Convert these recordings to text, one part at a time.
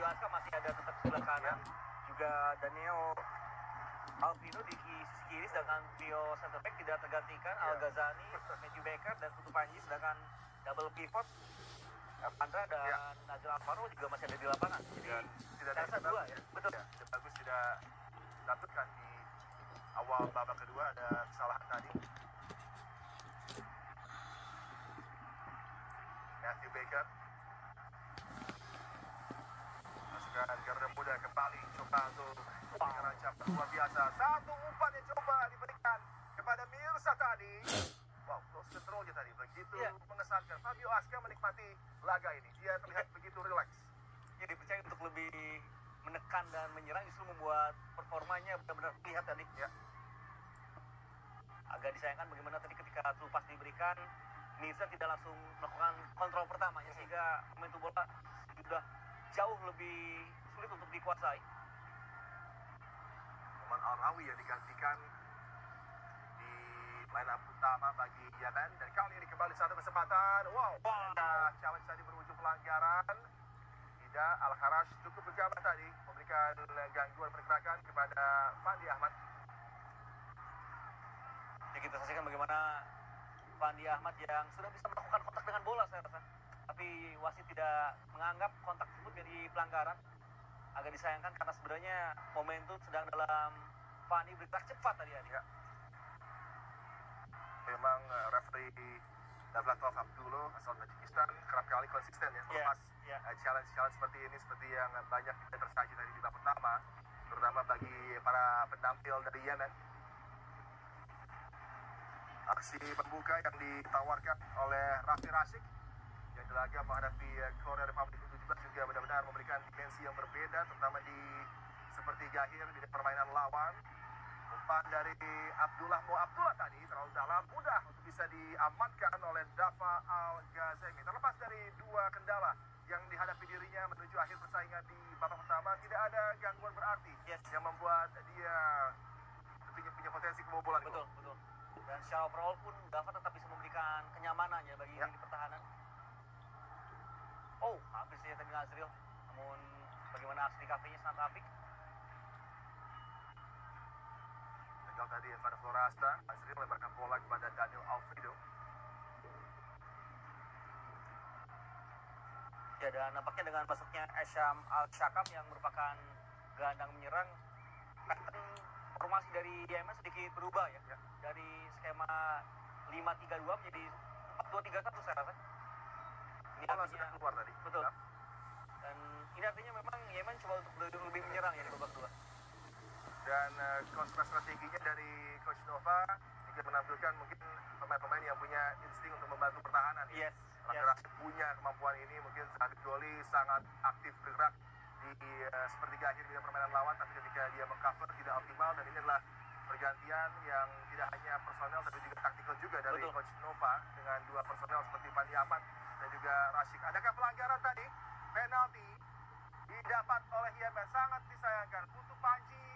Aska masih ada tetap sebelah kanan. Juga Daniel Alvino di sisi kiri, sedangkan trio center back tidak tergantikan. Al Ghazani, Matthew Baker, dan Putu Panji, sedangkan double pivot Andra dan Nazil Alvaro juga masih ada di lapangan. Jadi tidak ada dua ya. Betul. Ya, bagus tidak lakukan di awal babak kedua, ada kesalahan tadi. Matthew Baker masukkan Garuda Muda kembali, coba untuk merancang luar biasa. Satu umpan yang coba diberikan kepada Mirsa tadi. Wow, close controlnya tadi begitu mengesankan. Fabio Aska menikmati laga ini, dia terlihat begitu rileks. Jadi dipercaya untuk lebih menekan dan menyerang, justru membuat performanya benar-benar terlihat tadi. Ya. Agak disayangkan bagaimana tadi ketika terlepas diberikan, Mirza tidak langsung melakukan kontrol pertamanya, sehingga momentum bola sudah jauh lebih sulit untuk dikuasai. Oman Al-Rawi yang digantikan di line up utama bagi Yemen, dan kali ini kembali satu kesempatan. Wow. Challenge tadi berujung pelanggaran. Tidak, Al-Harash cukup berjamaah tadi memberikan gangguan pergerakan kepada Fandi Ahmad. Ya, kita saksikan bagaimana Fandi Ahmad yang sudah bisa melakukan kontak dengan bola, saya rasa, tapi wasit tidak menganggap kontak tersebut menjadi pelanggaran. Agak disayangkan karena sebenarnya momentum sedang dalam Fandi bergerak cepat tadi. Ya. Memang referee Davlatov Abdullah asal Tajikistan kerap kali konsisten ya melepas challenge-challenge seperti ini, seperti yang banyak kita tersaji tadi di babak pertama, terutama bagi para penampil dari Yemen. Aksi pembuka yang ditawarkan oleh Rafi Rashik yang dilaga menghadapi Korea Republic U17 juga benar-benar memberikan dimensi yang berbeda, terutama di sepertiga akhir di permainan lawan. Umpan dari Abdullah tadi terlalu dalam, mudah untuk bisa diamankan oleh Dafa Al-Ghazemi. Terlepas dari dua kendala yang dihadapi dirinya menuju akhir persaingan di babak pertama, tidak ada gangguan berarti yang membuat dia punya potensi kebobolan. Betul. Dan secara overall pun Dafa tetap bisa memberikan kenyamanannya bagi di pertahanan. Oh, hampir saja tadi Nazril. Namun bagaimana aksi di kafenya sangat apik. Tegal tadi pada Florasta, Nazril melebarkan bola kepada Daniel Alfredo. Ya, dan nampaknya dengan masuknya Esham Al-Shakam yang merupakan gelandang menyerang, pattern formasi dari Yemen sedikit berubah ya. Dari skema 5-3-2 menjadi 4-2-3-1 saya rasa. Ini bola sudah keluar tadi. Betul. Dan ini artinya memang Yemen coba untuk lebih menyerang ya di babak kedua. Dan strateginya dari Coach Nova juga menampilkan mungkin pemain-pemain yang punya insting untuk membantu pertahanan. Rasa punya kemampuan ini, mungkin Habib Doli sangat aktif bergerak di sepertiga akhir di permainan lawan, tapi ketika dia mengcover tidak optimal, dan ini adalah pergantian yang tidak hanya personel tapi juga taktikal juga dari Coach Nova dengan dua personel seperti Fandi Ahmad dan juga Rashik. Adakah pelanggaran tadi? Penalti didapat oleh Yemen, sangat disayangkan. Putu Panji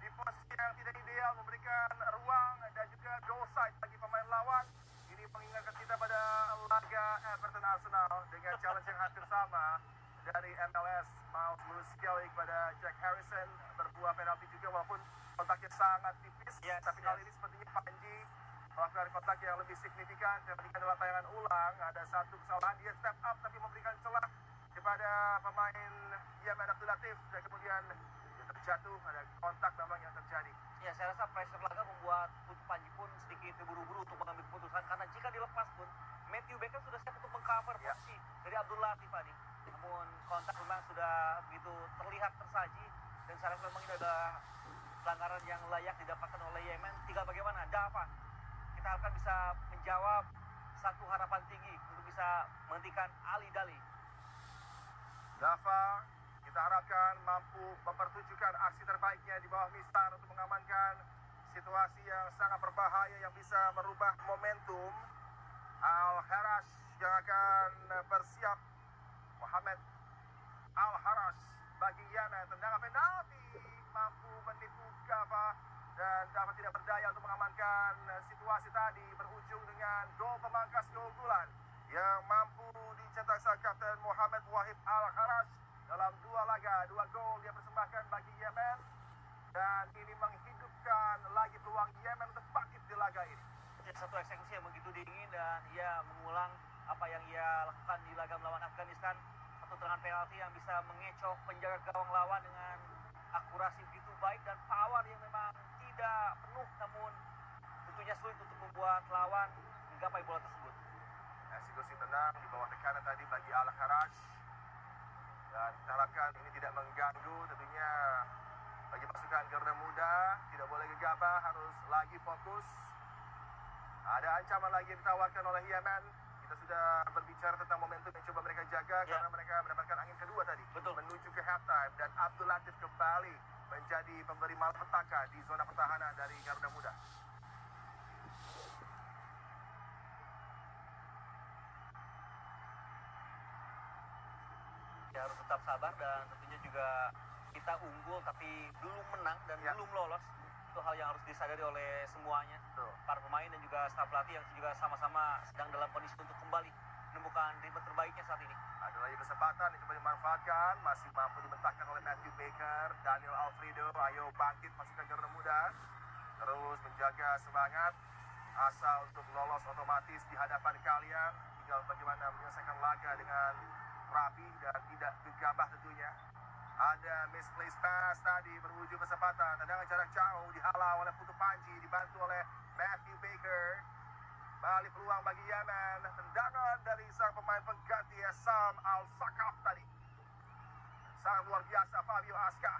di posisi yang tidak ideal, memberikan ruang dan juga goal side bagi pemain lawan. Ini mengingatkan kita pada laga Everton Arsenal dengan challenge yang hampir sama dari MLS. Miles Lewis sekali kepada Jack Harrison, berbuah penalti juga walaupun kontaknya sangat tipis. Tapi kali ini sepertinya Panji melakukan kontak yang lebih signifikan. Dibandingkan dalam tayangan ulang, ada satu kesalahan, dia step up tapi memberikan celah kepada pemain Yemen Abdul Latif, dan kemudian terjatuh, ada kontak memang yang terjadi. Ya, saya rasa pressure laga membuat Putu Panji pun sedikit terburu-buru untuk mengambil keputusan, karena jika dilepas pun Matthew Baker sudah siap untuk mengcover posisi dari Abdul Latif tadi. Namun kontak memang sudah begitu terlihat tersaji, dan saya rasa memang ini adalah pelanggaran yang layak didapatkan oleh Yemen. Tinggal bagaimana Dafa, kita harapkan bisa menjawab satu harapan tinggi untuk bisa menghentikan Ali Dali. Dafa, kita harapkan mampu mempertunjukkan aksi terbaiknya di bawah Mistar untuk mengamankan situasi yang sangat berbahaya yang bisa merubah momentum. Al-Harash yang akan bersiap. Muhammad Al-Harash bagi Yemen, tendangan penalti mampu menipu Dafa, dan Dafa tidak berdaya untuk mengamankan situasi tadi, berujung dengan gol pemangkas keunggulan yang mampu dicetak sang kapten Muhammad Wahib Al-Harash dalam dua laga penalti yang bisa mengecoh penjaga gawang lawan dengan akurasi begitu baik dan power yang memang tidak penuh, namun tentunya sulit untuk membuat lawan menggapai bola tersebut. Eksekusi tenang di bawah tekanan tadi bagi Al-Kharaj, dan kita harapkan ini tidak mengganggu tentunya bagi pasukan Garuda Muda. Tidak boleh gegabah, harus lagi fokus. Ada ancaman lagi yang ditawarkan oleh Yemen. Kita sudah berbicara tentang momentum yang coba mereka jaga karena mereka mendapatkan angin kedua tadi. Betul. Menuju ke halftime dan Abdul Latif kembali menjadi pemberi malapetaka di zona pertahanan dari Garuda Muda. Ya, harus tetap sabar dan tentunya juga kita unggul tapi belum menang dan belum lolos. Itu hal yang harus disadari oleh semuanya. Para pemain dan juga staf pelatih yang juga sama-sama sedang dalam kondisi untuk kembali menemukan ritme terbaiknya saat ini. Ada lagi kesempatan yang coba dimanfaatkan, masih mampu dibentangkan oleh Matthew Baker, Daniel Alfredo. Ayo bangkit pasukan Garuda Muda, terus menjaga semangat, asa untuk lolos otomatis di hadapan kalian. Tinggal bagaimana menyelesaikan laga dengan rapi dan tidak gegabah tentunya. Ada misplaced pass tadi menuju kesempatan, tendangan jarak jauh dihalau oleh Putu Panji, dibantu oleh Matthew Baker. Balik peluang bagi Yemen, tendangan dari sang pemain pengganti Sam Al-Sakaf tadi. Sangat luar biasa Fabio Aska.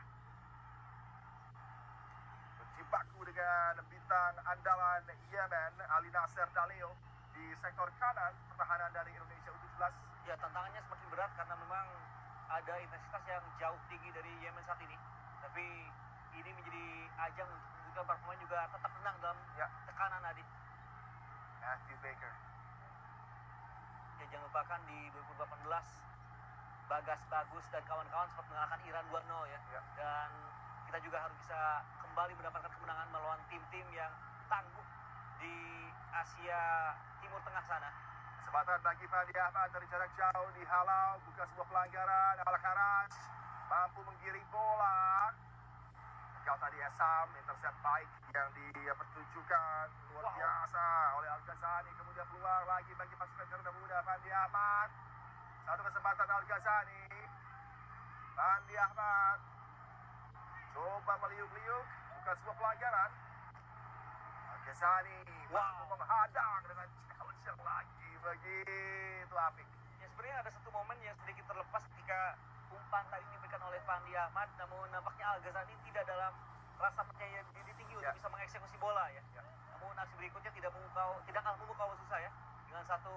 Berjibaku dengan bintang andalan Yemen, Ali Nasser Daleo di sektor kanan pertahanan dari Indonesia U17. Ya, tantangannya semakin berat karena memang ada intensitas yang jauh tinggi dari Yemen saat ini. Tapi ini menjadi ajang untuk membuktikan para pemain juga tetap tenang dalam tekanan tadi. Matthew Baker. Ya, jangan lupakan di 2018 Bagas Bagus dan kawan-kawan sempat mengalahkan Iran 2-0 ya. Dan kita juga harus bisa kembali mendapatkan kemenangan melawan tim-tim yang tangguh di Asia Timur Tengah sana. Kesempatan bagi Fandi Ahmad dari jarak jauh dihalau, bukan sebuah pelanggaran. Al-Kharaj mampu menggiring bola. Kau tadi Esam, intercept baik yang dipertunjukkan luar biasa oleh Al-Ghazani. Kemudian keluar lagi bagi pasukan Garuda Muda, Fandi Ahmad. Satu kesempatan Al-Ghazani. Fandi Ahmad coba meliuk-liuk, bukan sebuah pelanggaran. Al-Ghazani mampu menghadang dengan challenge yang lagi begitu apik. Ya, sebenarnya ada satu momen yang sedikit terlepas ketika umpan tadi diberikan oleh Fandi Ahmad, namun nampaknya Al-Ghazani tidak dalam rasa percaya diri tinggi untuk bisa mengeksekusi bola ya. Namun aksi berikutnya tidak kalah memukau maksud saya, dengan satu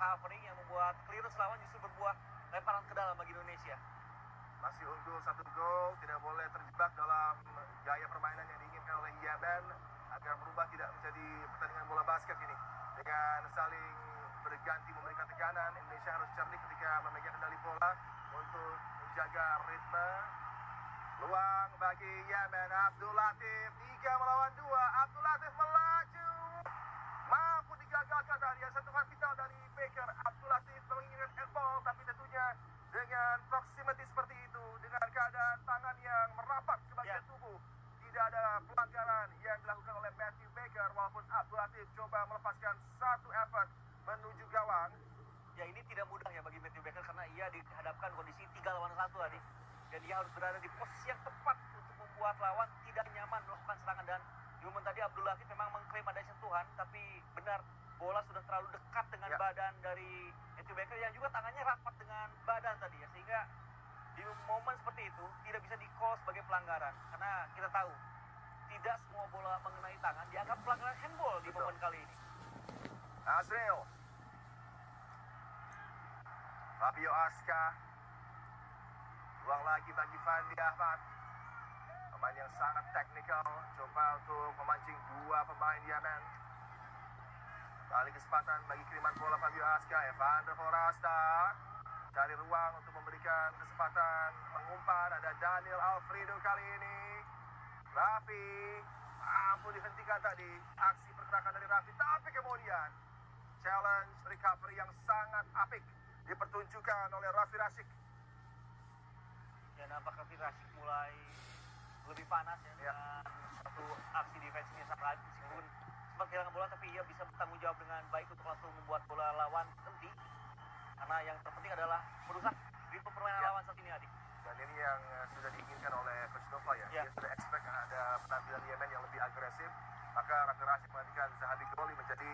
covering yang membuat clearance lawan justru berbuah lemparan ke dalam bagi Indonesia. Masih unggul 1 gol, tidak boleh terjebak dalam gaya permainan yang diinginkan oleh Yemen agar berubah tidak menjadi pertandingan bola basket ini. Dengan saling berganti memberikan tekanan, Indonesia harus cerdik ketika memegang kendali bola untuk menjaga ritme. Peluang bagi Yemen, Abdul Latif 3 melawan 2. Abdul Latif melaju, mampu digagalkan dari sentuhan vital dari Baker. Abdul Latif menginginkan handball, tapi tentunya dengan proximity seperti itu, dengan keadaan tangan yang merapat ke bagian tubuh, tidak ada pelanggaran yang dilakukan oleh Matthew Baker, walaupun Abdul Latif coba melepaskan satu effort menuju gawang. Ya, ini tidak mudah ya bagi Matthew Baker karena ia dihadapkan kondisi 3 lawan 1 tadi. Dan dia harus berada di posisi yang tepat untuk membuat lawan tidak nyaman melakukan serangan. Dan di momen tadi Abdul Latif memang mengklaim ada sentuhan, tapi benar bola sudah terlalu dekat dengan badan dari Matthew Baker yang juga tangannya rapat dengan badan tadi ya. Sehingga di momen seperti itu tidak bisa di-call sebagai pelanggaran. Karena kita tahu tidak semua bola mengenai tangan dianggap pelanggaran handball di momen kali ini. Azril, Fabio Aska, peluang lagi bagi Fandi Ahmad, pemain yang sangat teknikal, coba untuk memancing 2 pemain Yemen. Kali kesempatan bagi kiriman bola Fabio Aska, Evander Forasta cari ruang untuk memberikan kesempatan mengumpan. Ada Daniel Alfredo kali ini. Raffi mampu dihentikan tadi aksi pergerakan dari Raffi, tapi kemudian challenge recovery yang sangat apik dipertunjukkan oleh Raffi Rashik. Ya, nampak Raffi Rashik mulai lebih panas ya dengan satu aksi defense-nya sangat meskipun sempat kehilangan bola, tapi ia bisa bertanggung jawab dengan baik untuk langsung membuat bola lawan henti. Karena yang terpenting adalah merusak ritme permainan lawan saat ini, Adik. Dan ini yang sudah diinginkan oleh Coach Nova ya. Dia sudah expect ada penampilan Yemen yang lebih agresif. Maka Raffi Rashid menggantikan Zahabi Goli menjadi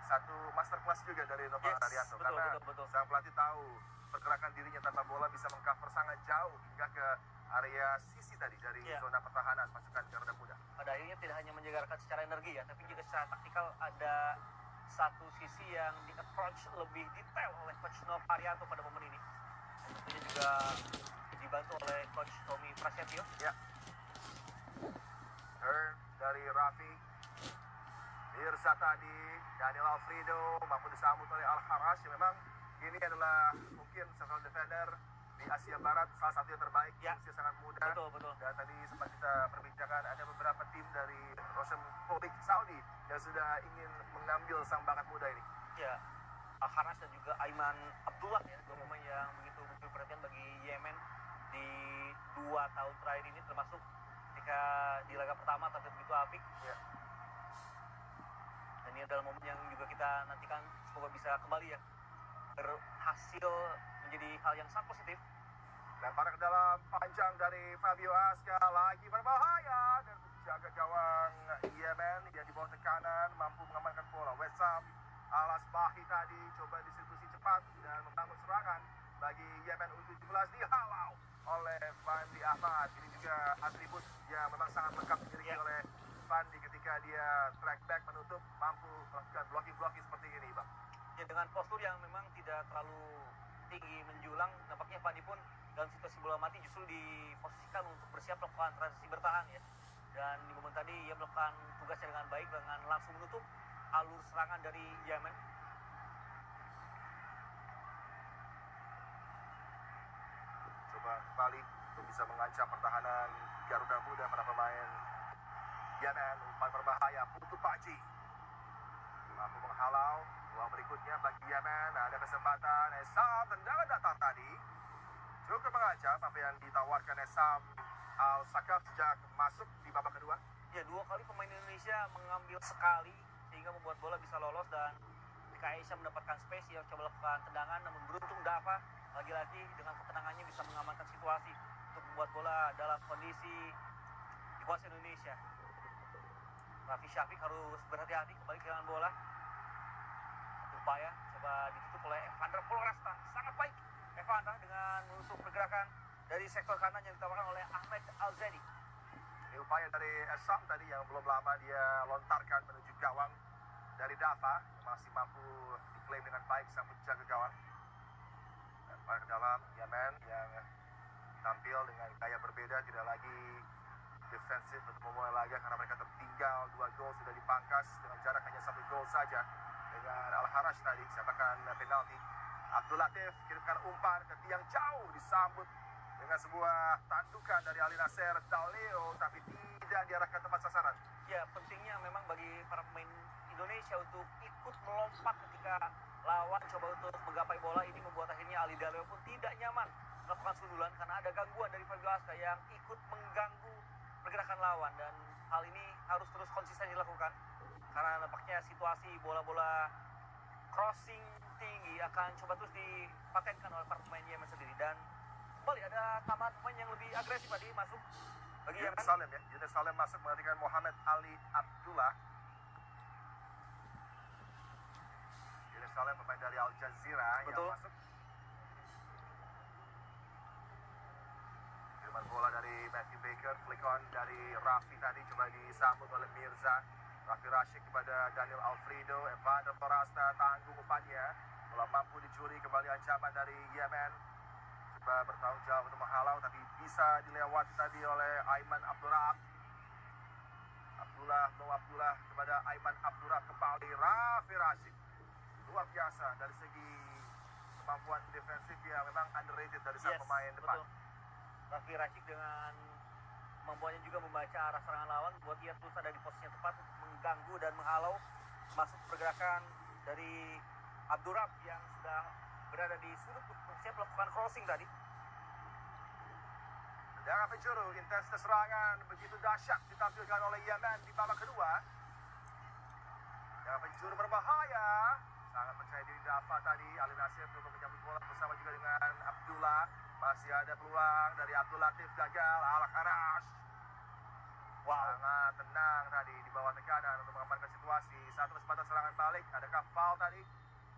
satu masterclass juga dari Nova Arianto. Karena sang pelatih tahu pergerakan dirinya tanpa bola bisa mengcover sangat jauh hingga ke area sisi tadi dari zona pertahanan pasukan Garuda Muda. Pada akhirnya tidak hanya menjagarkan secara energi ya, tapi juga secara taktikal ada satu sisi yang di approach lebih detail oleh Coach Nova Arianto pada momen ini. Dan tentunya juga dibantu oleh Coach Tommy Prasetyo. Ya. Turn dari Raffi. Mirza tadi, Daniel Alfredo mampu disambut oleh Al-Harash yang memang ini adalah mungkin central defender di Asia Barat, salah satu yang terbaik, usia sangat muda. Betul. Dan tadi sempat kita perbincangkan ada beberapa tim dari Rosenborg Saudi yang sudah ingin mengambil sang bakat muda ini. Ya, Al-Harash dan juga Aiman Abdullah ya, dua pemain yang begitu perhatian bagi Yemen di 2 tahun terakhir ini, termasuk ketika di laga pertama tampil begitu apik. Ya. Dan ini adalah momen yang juga kita nantikan semoga bisa kembali ya berhasil menjadi hal yang sangat positif. Lempar ke dalam panjang dari Fabio Aska, lagi berbahaya dan jaga gawang Yemen yang di bawah tekanan mampu mengamankan bola. Wesam Alas Bahi tadi coba distribusi cepat dan membangun serangan bagi Yemen U17 dihalau oleh Fandi Ahmad. Ini juga atribut yang memang sangat lengkap dimiliki oleh Fandi ketika dia track back menutup, mampu melakukan blocking seperti ini, Bang. Ya, dengan postur yang memang tidak terlalu tinggi menjulang, nampaknya Fandi pun dalam situasi bola mati justru diposisikan untuk bersiap melakukan transisi bertahan ya. Dan di momen tadi ia melakukan tugasnya dengan baik dengan langsung menutup alur serangan dari Yemen. Coba kembali untuk bisa mengancam pertahanan Garuda Muda para pemain Yemen. Umpan berbahaya, Putu Paji mampu menghalau. Ruang berikutnya bagi Yemen, ada kesempatan Esam, tendangan datar tadi cukup mengancam apa yang ditawarkan Esam Al-Sakaf sejak masuk di babak kedua. Ya, 2 kali pemain Indonesia mengambil sekali sehingga membuat bola bisa lolos, dan ketika Aisyah mendapatkan space yang coba lakukan tendangan, namun beruntung Dava lagi-lagi dengan ketenangannya bisa mengamankan situasi untuk membuat bola dalam kondisi dikuasai Indonesia. Raffi Syafiq harus berhati-hati kembali kehilangan bola. Upaya coba ditutup oleh Evander Polresta, sangat baik Evander dengan menutup pergerakan dari sektor kanan yang ditawarkan oleh Ahmed Al-Zedi. Ini upaya dari Esam tadi yang belum lama dia lontarkan menuju gawang dari Dava, masih mampu diklaim dengan baik sang penjaga gawang. Lempar ke dalam Yemen yang tampil dengan gaya berbeda, tidak lagi defensif untuk memulai laga karena mereka tertinggal 2 gol, sudah dipangkas dengan jarak hanya 1 gol saja. Dengan Al-Harash tadi siapakan penalti. Abdul Latif kirimkan umpan ke tiang jauh, disambut dengan sebuah tandukan dari Ali Nasser Daleo, tapi tidak diarahkan tempat sasaran. Ya, pentingnya memang bagi para pemain Indonesia untuk ikut melompat ketika lawan coba untuk menggapai bola. Ini membuat akhirnya Ali Daleo pun tidak nyaman melakukan sundulan karena ada gangguan dari Fabio Aska yang ikut mengganggu pergerakan lawan, dan hal ini harus terus konsisten dilakukan karena nampaknya situasi bola-bola crossing tinggi akan coba terus dipatenkan oleh para pemain Yemen sendiri. Dan kembali ada tambahan pemain yang lebih agresif tadi masuk bagi Yemen. Salem ya, Yunus Salem masuk menggantikan Muhammad Ali Abdullah. Yunus Salem pemain dari Al Jazeera yang masuk. Kiriman bola dari Matthew Baker, flick on dari Raffi tadi coba disambut oleh Mirza. Raffi Rashid kepada Daniel Alfredo, Evander Polresta tanggung umpannya, bola mampu dicuri, kembali ancaman dari Yemen. Coba bertanggung jawab untuk menghalau, tapi bisa dilewati tadi oleh Aiman Abdurrahman. Abdullah kepada Aiman Abdurrahman, kembali Raffi Rashid. Luar biasa dari segi kemampuan defensif yang memang underrated dari sang pemain depan. Raffi Rashid dengan kemampuannya juga membaca arah serangan lawan, buat dia terus ada di posisi yang tepat untuk mengganggu dan menghalau masuk pergerakan dari Abdurrahman yang sudah berada di sudut untuk siap melakukan crossing tadi. Dengan penjuru, intensitas serangan begitu dahsyat ditampilkan oleh Yemen di babak kedua. Dengan penjuru berbahaya, sangat percaya diri Dava tadi. Ali Nasir juga menyambut bola bersama juga dengan Abdullah. Masih ada peluang dari Abdul Latif, gagal. Al-Kharaj sangat tenang tadi di bawah tekanan untuk mengamankan situasi. Satu kesempatan serangan balik. Adakah foul tadi?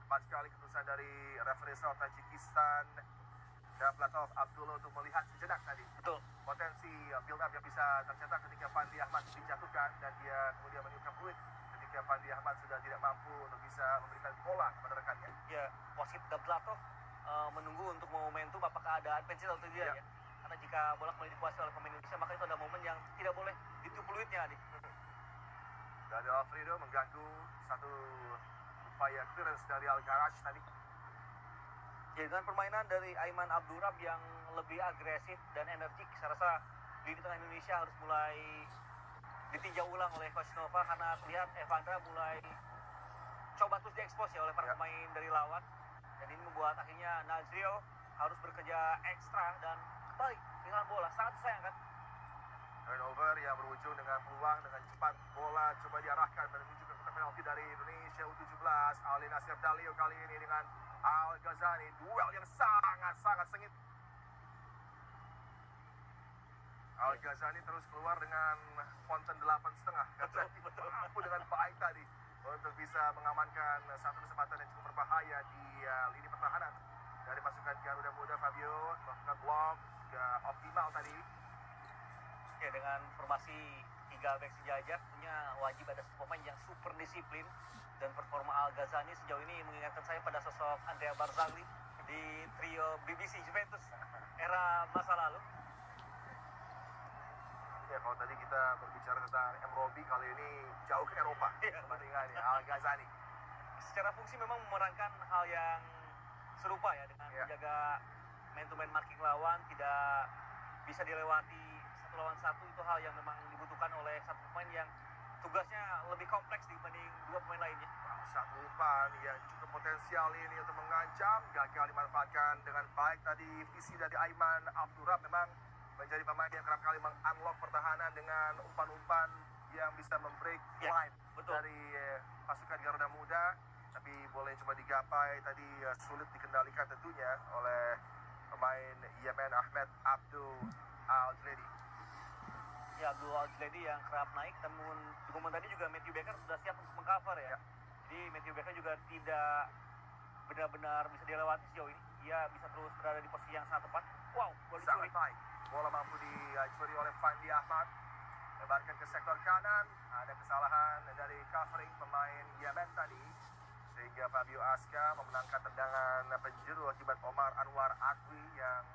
Tepat sekali keputusan dari referee Tajikistan Davlatov Abdullah untuk melihat sejenak tadi. Betul. Potensi build up yang bisa tercetak ketika Fandi Ahmad dijatuhkan dan dia kemudian meniupkan fluid ketika Fandi Ahmad sudah tidak mampu untuk bisa memberikan bola kepada rekannya. Ya, wasit Davlatov menunggu untuk momentum apakah ada penalti atau tidak ya. Karena jika bola kembali dikuasai oleh pemain Indonesia, maka itu ada momen yang tidak boleh ditiup fluidnya, Adik. Dari Alfredo mengganggu satu upaya clearance dari Al-Kharaj tadi. Ya, dengan permainan dari Aiman Abdurrahman yang lebih agresif dan energik, saya rasa lini tengah Indonesia harus mulai ditinjau ulang oleh Coach Nova karena terlihat Evandra mulai coba terus diekspos ya oleh para pemain dari lawan. Dan ini membuat akhirnya Nazril harus bekerja ekstra dan kembali kehilangan bola. Sangat disayangkan. Turnover yang berujung dengan peluang dengan cepat bola coba diarahkan menuju ke kotak penalti dari Indonesia U17. Ali Nasir Dalio kali ini dengan Al Ghazani, duel yang sangat sengit. Al Ghazani terus keluar dengan konten 8,5. Betul. Mampu dengan baik tadi untuk bisa mengamankan satu kesempatan yang cukup berbahaya di lini pertahanan dari pasukan Garuda Muda. Fabio melakukan block optimal tadi. Ya, dengan formasi 3 back sejajar punya wajib ada pemain yang super disiplin, dan performa Al Ghazani sejauh ini mengingatkan saya pada sosok Andrea Barzagli di trio BBC Juventus era masa lalu. Ya, kalau tadi kita berbicara tentang M. Robi, kali ini jauh ke Eropa perbandingannya Al Ghazani. Secara fungsi memang memerankan hal yang serupa ya, dengan menjaga man-to-man marking lawan, tidak bisa dilewati satu lawan satu. Itu hal yang memang dibutuhkan oleh satu pemain yang tugasnya lebih kompleks dibanding dua pemain lainnya. Satu umpan yang cukup potensial ini untuk mengancam, gagal dimanfaatkan dengan baik tadi. Visi dari Aiman Abdurrahman memang menjadi pemain yang kerap kali meng-unlock pertahanan dengan umpan-umpan yang bisa membreak line dari pasukan Garuda Muda. Tapi boleh coba digapai tadi sulit dikendalikan tentunya oleh pemain Yemen Ahmed Abdul Al-Jledi. Ya, Abdul Al-Jledi yang kerap naik, namun di momen tadi juga Matthew Baker sudah siap untuk mengcover ya. Jadi Matthew Baker juga tidak benar-benar bisa dilewati sejauh ini. Dia bisa terus berada di posisi yang sangat tepat. Wow, bola dicuri. Baik. Bola mampu dicuri oleh Fandi Ahmad. Lebarkan ke sektor kanan. Ada kesalahan dari covering pemain Yemen tadi, sehingga Fabio Aska memenangkan tendangan penjuru akibat Omar Anwar Akwi yang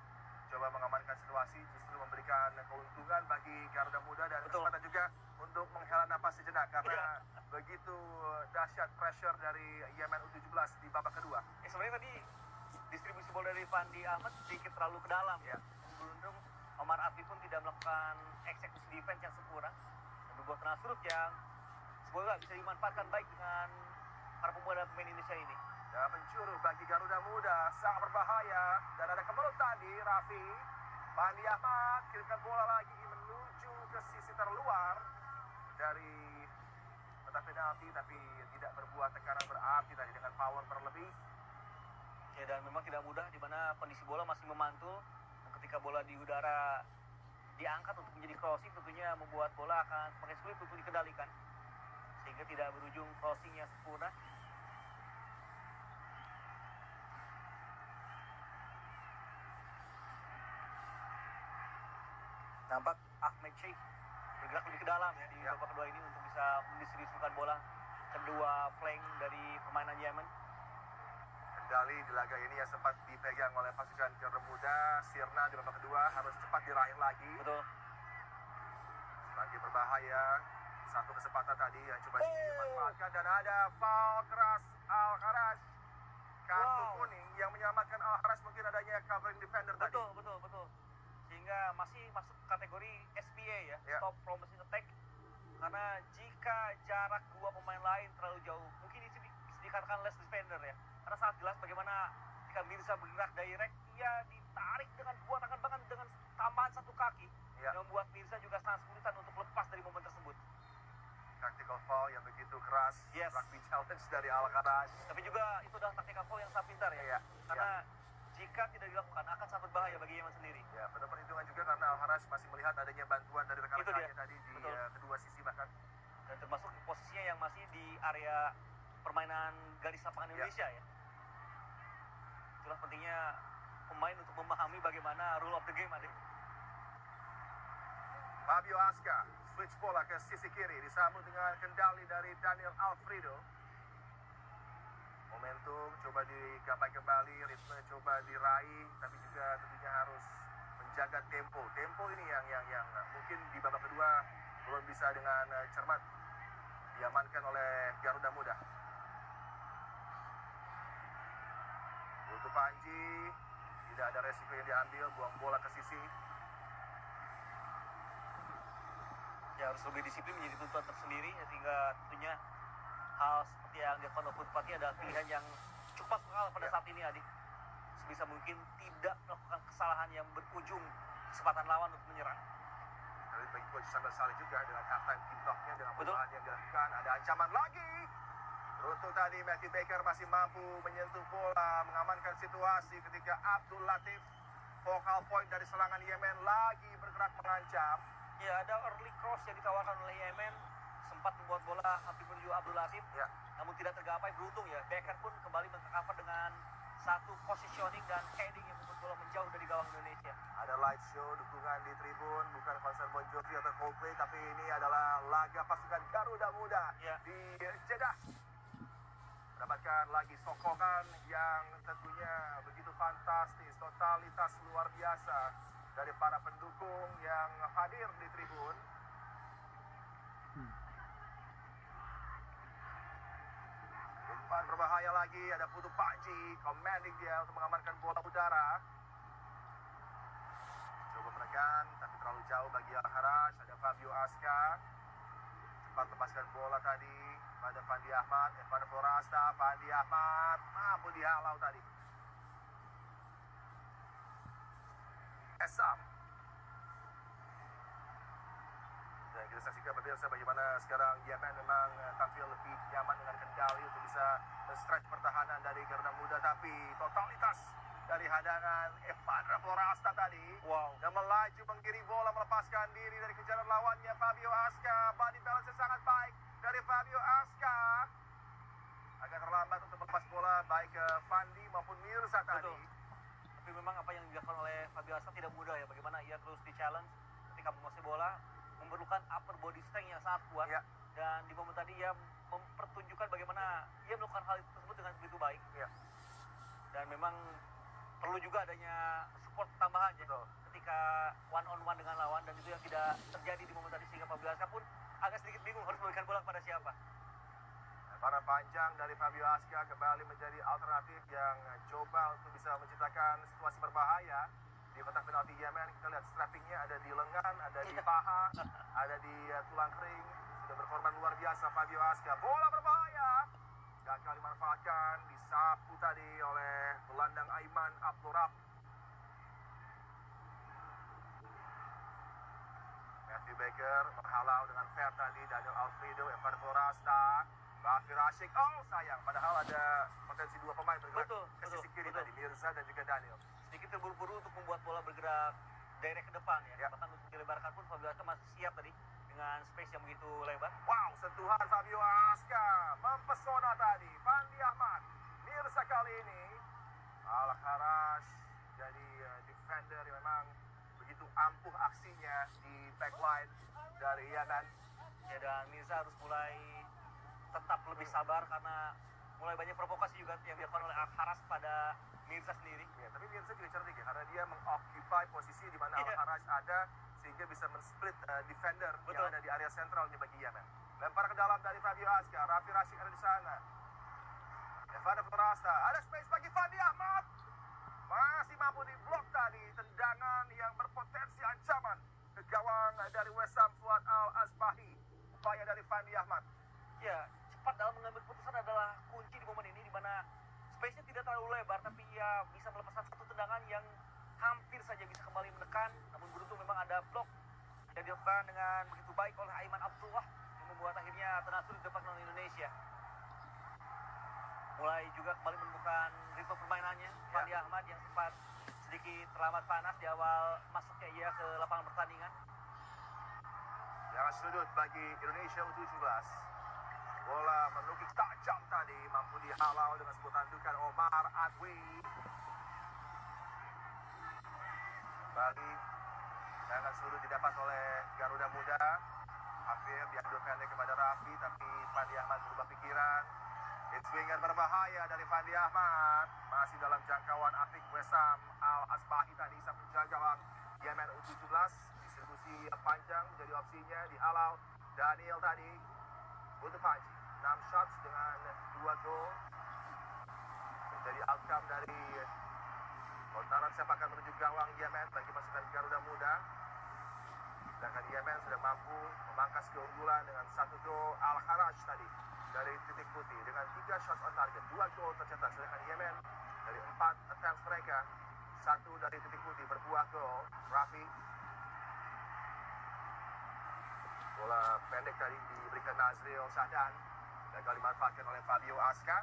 coba mengamankan situasi, justru memberikan keuntungan bagi Garuda Muda dan kesempatan juga untuk menghela napas sejenak karena begitu dahsyat pressure dari Yemen U17 di babak kedua. Sebenarnya tadi distribusi bola dari Fandi Ahmad sedikit terlalu ke dalam ya. Beruntung Omar Akwi pun tidak melakukan eksekusi defense yang sempurna dan membuat tendangan surut yang semoga bisa dimanfaatkan baik dengan para pemain Indonesia ini. Ya, penjuru bagi Garuda Muda sangat berbahaya dan ada kemelut tadi. Raffi Fandi Ahmad kirimkan bola lagi menuju ke sisi terluar dari kotak penalti, tapi tidak berbuah tekanan berarti tadi dengan power berlebih. Ya, dan memang tidak mudah di mana kondisi bola masih memantul. Ketika bola di udara diangkat untuk menjadi crossing, tentunya membuat bola akan semakin sulit untuk dikendalikan sehingga tidak berujung crossing yang sempurna. Nampak Ahmed Sheikh bergerak lebih ke dalam ya di babak kedua ini untuk bisa mendistribusikan bola kedua flank dari permainan Yemen. Kendali di laga ini yang sempat dipegang oleh pasukan Garuda Muda. Sirna di babak kedua harus cepat diraih lagi. Betul. Lagi berbahaya. Satu kesempatan tadi yang coba dimanfaatkan dan ada foul keras Al-Kharaj. Kartu kuning yang menyelamatkan Al-Kharaj, mungkin adanya covering defender tadi. Betul. Sehingga masih masuk kategori SPA ya, stop promising attack. Karena jika jarak dua pemain lain terlalu jauh, mungkin ini bisa dikatakan less defender ya. Karena sangat jelas bagaimana jika Mirza bergerak direct, dia ditarik dengan dua tangan bahkan dengan tambahan satu kaki. Yang membuat Mirza juga sangat kesulitan untuk lepas dari momen tersebut. Tactical foul yang begitu keras, rugby challenge dari Al-Kharaj. Tapi juga itu adalah tactical foul yang sangat pintar ya. Karena jika jika tidak dilakukan akan sangat berbahaya bagi Yemen sendiri. Ya, pada perhitungan juga karena Al-Haraj masih melihat adanya bantuan dari rekan-rekannya tadi di kedua sisi bahkan. Dan termasuk posisinya yang masih di area permainan garis lapangan Indonesia ya. Itulah pentingnya pemain untuk memahami bagaimana rule of the game, Adik. Fabio Aska switch bola ke sisi kiri, disambut dengan kendali dari Daniel Alfredo. Momentum coba digapai kembali, ritme coba diraih, tapi juga tentunya harus menjaga tempo. Tempo ini yang mungkin di babak kedua belum bisa dengan cermat diamankan oleh Garuda Muda. Untuk Panji, tidak ada resiko yang diambil, buang bola ke sisi. Ya harus lebih disiplin menjadi tuntutan tersendiri, ya, sehingga tentunya hal seperti yang dilakukan oleh Putpati adalah pilihan yang cukup masuk akal pada saat ini, Adik. Sebisa mungkin tidak melakukan kesalahan yang berujung kesempatan lawan untuk menyerang. Tapi bagi Coach Sambal Saleh juga dengan halftime team talk-nya, dengan perubahan yang dilakukan, ada ancaman lagi. Beruntung tadi Matthew Baker masih mampu menyentuh bola, mengamankan situasi ketika Abdul Latif, focal point dari serangan Yemen, lagi bergerak mengancam. Ya, ada early cross yang ditawarkan oleh Yemen, sempat membuat bola hampir menuju Abdul Latif, namun tidak tergapai. Beruntung ya, Baker pun kembali meng-cover dengan satu positioning dan heading yang membuat bola menjauh dari gawang Indonesia. Ada light show, dukungan di tribun, bukan konser Bon Jovi atau Coldplay, tapi ini adalah laga pasukan Garuda Muda di Jeddah. Mendapatkan lagi sokongan yang tentunya begitu fantastis, totalitas luar biasa dari para pendukung yang hadir di tribun. Umpan berbahaya lagi, ada Putu Panji, commanding dia untuk mengamankan bola udara. Coba menekan, tapi terlalu jauh bagi Al-Haraj. Ada Fabio Aska, cepat lepaskan bola tadi pada Fandi Ahmad. Evan Forasta, Fandi Ahmad mampu dihalau tadi. Esam. Dan kita saksikan pemirsa bagaimana sekarang Yemen memang tampil lebih nyaman dengan kendali untuk bisa stretch pertahanan dari Garuda Muda, tapi totalitas dari hadangan Evan Forasta tadi yang melaju menggiring bola, melepaskan diri dari kejaran lawannya Fabio Aska. Body balance sangat baik dari Fabio Aska, agak terlambat untuk melepas bola baik ke Fandi maupun Mirza tadi. Tapi memang apa yang dilakukan oleh Fabio Aska tidak mudah ya, bagaimana ia terus di-challenge ketika menguasai bola, memerlukan upper body strength yang sangat kuat. Dan di momen tadi ia mempertunjukkan bagaimana ia melakukan hal tersebut dengan begitu baik. Dan memang perlu juga adanya support tambahan ya, ketika one on one dengan lawan, dan itu yang tidak terjadi di momen tadi, sehingga Fabio Aska pun agak sedikit bingung harus memberikan bola kepada siapa. Para panjang dari Fabio Aska kembali menjadi alternatif yang coba untuk bisa menciptakan situasi berbahaya di kotak penalti Yemen. Kita lihat strappingnya ada di lengan, ada di paha, ada di tulang kering. Sudah berkorban luar biasa Fabio Aska. Bola berbahaya, gagal dimanfaatkan, disapu tadi oleh gelandang Aiman Abdurrab. Matthew Baker menghalau dengan fair tadi, Daniel Alfredo, Evan Forasta, Bafi Rashid. Oh sayang, padahal ada potensi dua pemain bergerak ke sisi kiri tadi, Mirza dan juga Daniel. Sedikit terburu-buru untuk membuat bola bergerak direct ke depan ya. Bahkan untuk dilebarkan pun Fabio Aska masih siap tadi dengan space yang begitu lebar. Wow, sentuhan Fabio Aska mempesona tadi. Fandi Ahmad, Mirza kali ini. Al-Haraj jadi defender yang memang begitu ampuh aksinya di backline dari Yemen. Ya, dan Mirza harus mulai tetap lebih sabar karena mulai banyak provokasi juga yang dilakukan oleh Al-Haraj pada Mirza sendiri. Ya, tapi Mirza juga cerdik ya, karena dia mengoccupy posisi di mana Al-Haraj ada, sehingga bisa men-split defender yang ada di area sentral bagi Yemen. Lempar ke dalam dari Fabio Aska, Rafi Rashid ada di sana. Evan Forasta, ada space bagi Fandi Ahmad. Masih mampu diblok tadi, tendangan yang berpotensi ancaman ke gawang dari Wesam Fuad Al-Asbahi. Upaya dari Fandi Ahmad. Ya, cepat dalam mengambil keputusan adalah kunci di momen ini, di mana space-nya tidak terlalu lebar, tapi ia bisa melepaskan satu tendangan yang hampir saja bisa kembali menekan. Namun beruntung memang ada blok yang dilakukan dengan begitu baik oleh Aiman Abdullah, yang membuat akhirnya Tanasur di depan Indonesia. mulai juga kembali menemukan ritme permainannya. Fandi Ahmad yang sempat sedikit terlambat panas di awal masuknya ia ke lapangan pertandingan. Jangan sudut bagi Indonesia U17. Bola menukik tajam tadi, mampu dihalau dengan sebuah tandukan Omar Adwi. Kembali jangan sudut didapat oleh Garuda Muda. Hampir diadu pendek kepada Raffi, tapi Fandi Ahmad berubah pikiran. Swingan berbahaya dari Fandi Ahmad. Masih dalam jangkauan Afik Wesam Al-Asbahi tadi, sapu jangkauan Yemen U17. Distribusi panjang menjadi opsinya, dihalau Daniel tadi untuk Haji. 6 shots dengan 2 gol menjadi outcome dari lontaran sepakan menuju gawang Yemen bagi pasukan Garuda Muda. Sedangkan Yemen sudah mampu memangkas keunggulan dengan 1 gol Al-Haraj tadi dari titik putih dengan 3 shots on target, 2 gol tercetak. Sedangkan Yemen dari 4 attempts mereka, 1 dari titik putih berbuah gol. Raffi, bola pendek tadi diberikan Nazril Sahdan, gagal dimanfaatkan oleh Fabio Aska.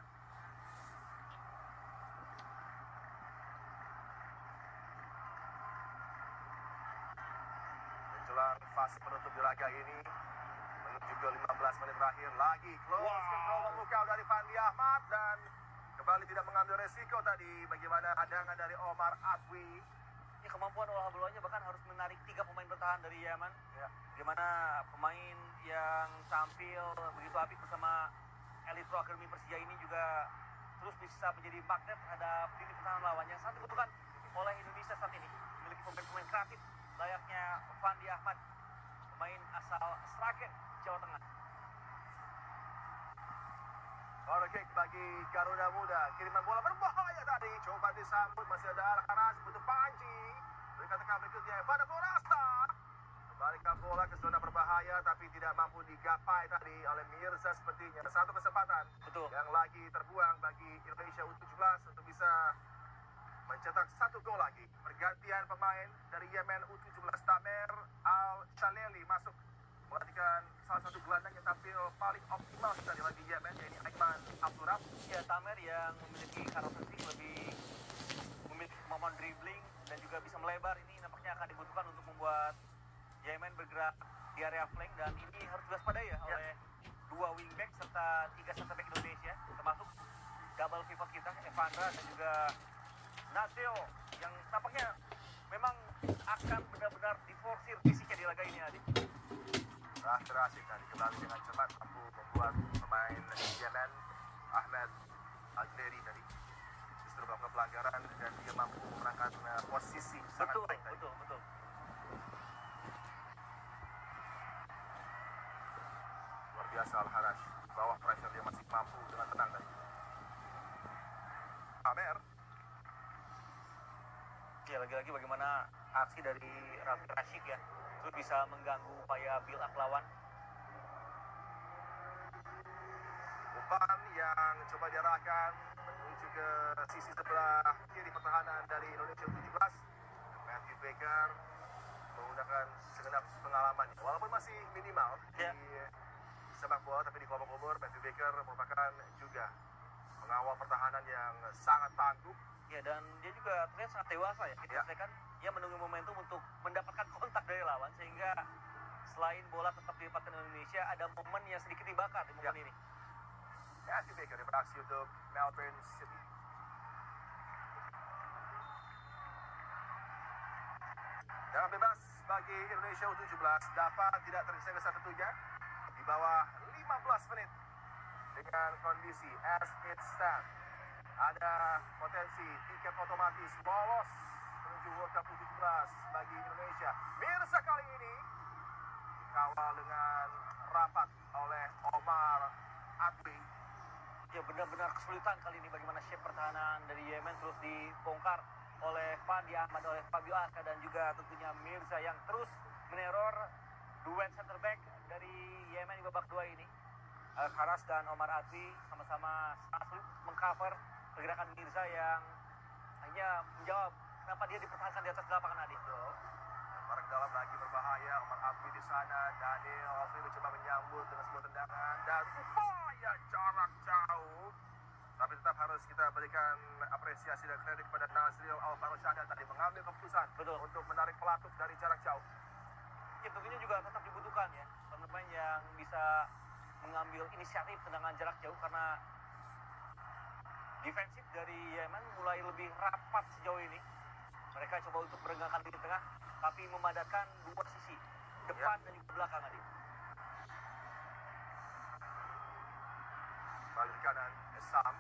Menjelang fase penutup di laga ini menuju ke 15 menit terakhir, lagi close control memukau dari Fandi Ahmad dan kembali tidak mengambil resiko tadi. Bagaimana hadangan dari Omar Adwi. Ya, kemampuan olah bolanya bahkan harus menarik 3 pemain bertahan dari Yemen. Ya. Bagaimana pemain yang tampil begitu apik bersama elit pro akademi Persija ini juga terus bisa menjadi magnet terhadap lini pertahanan lawan yang sangat dibutuhkan oleh Indonesia saat ini. Memiliki pemain-pemain kreatif layaknya Fandi Ahmad, pemain asal Sragen, Jawa Tengah. Corner kick bagi Garuda Muda. Kiriman bola berbahaya tadi. Coba disambut. Masih ada Al-Haraj untuk Panji. Berikan tekan berikutnya Evan Florasta. Kembalikan bola ke zona berbahaya tapi tidak mampu digapai tadi oleh Mirza sepertinya. Satu kesempatan yang lagi terbuang bagi Indonesia U17 untuk bisa mencetak 1 gol lagi. Pergantian pemain dari Yemen U17. Tamer Al-Shaleli masuk menggantikan salah satu gelandang yang tampil paling optimal tadi lagi Yemen, yaitu Aiman Abdurrahman. Ya, Tamer yang memiliki karakteristik lebih memiliki kemampuan dribbling dan juga bisa melebar, ini nampaknya akan dibutuhkan untuk membuat Yemen bergerak di area flank, dan ini harus diwaspadai ya oleh 2 wingback serta 3 center back Indonesia, termasuk double pivot kita Evandra dan juga Nasio yang tampaknya memang akan benar-benar diforsir fisiknya di laga ini, Adi. Terakhir asik tadi kembali dengan cepat mampu membuat pemain Yemen Ahmed Al-Gleri tadi justru melakukan pelanggaran dan dia mampu memenangkan posisi sangat baik tadi. Betul. Luar biasa Al-Haraj, bawah pressure dia masih mampu dengan tenang tadi. Amer. Ya, lagi-lagi bagaimana aksi dari Raffi Rashid ya, terus bisa mengganggu upaya build up lawan. Umpan yang coba diarahkan menuju ke sisi sebelah kiri pertahanan dari Indonesia U17. Matthew Baker menggunakan segenap pengalamannya, walaupun masih minimal di sepak bola, tapi di kelompok umur Matthew Baker merupakan juga mengawal pertahanan yang sangat tangguh. Ya, dan dia juga terlihat sangat dewasa ya. Kita kan dia menunggu momentum untuk mendapatkan kontak dari lawan, sehingga selain bola tetap didapatkan Indonesia, ada momen yang sedikit dibakar di momen ini. Matthew Baker yang beraksi untuk Melbourne City. Jangan bebas bagi Indonesia U17. Dava tidak tergesa-gesa tentunya di bawah 15 menit dengan kondisi as it stands. Ada potensi tiket otomatis lolos menuju World Cup U17 bagi Indonesia. Mirza kali ini dikawal dengan rapat oleh Omar Adwi. Ya, benar-benar kesulitan kali ini bagaimana shape pertahanan dari Yemen terus dibongkar oleh Fandi Ahmad, oleh Fabio Aska, dan juga tentunya Mirza yang terus meneror duet center back dari Yemen di babak 2 ini. Al-Haraj dan Omar Adwi sama-sama sangat sulit mengcover pergerakan Mirza yang hanya menjawab kenapa dia dipertahankan di atas lapangan, Adi. Barang dalam lagi berbahaya, Omar Adwi di sana, Daniel Alfredo coba menyambut dengan sebuah tendangan dan upaya jarak jauh Tapi tetap harus kita berikan apresiasi dan kredit kepada Nazril Alvaro Syahda tadi mengambil keputusan untuk menarik pelatuk dari jarak jauh. Ya, tentunya juga tetap dibutuhkan ya pemain yang bisa mengambil inisiatif tendangan jarak jauh karena defensif dari Yemen mulai lebih rapat sejauh ini. Mereka coba untuk merenggangkan di tengah, tapi memadatkan dua sisi, depan dan juga belakang tadi. Balik kanan, Esam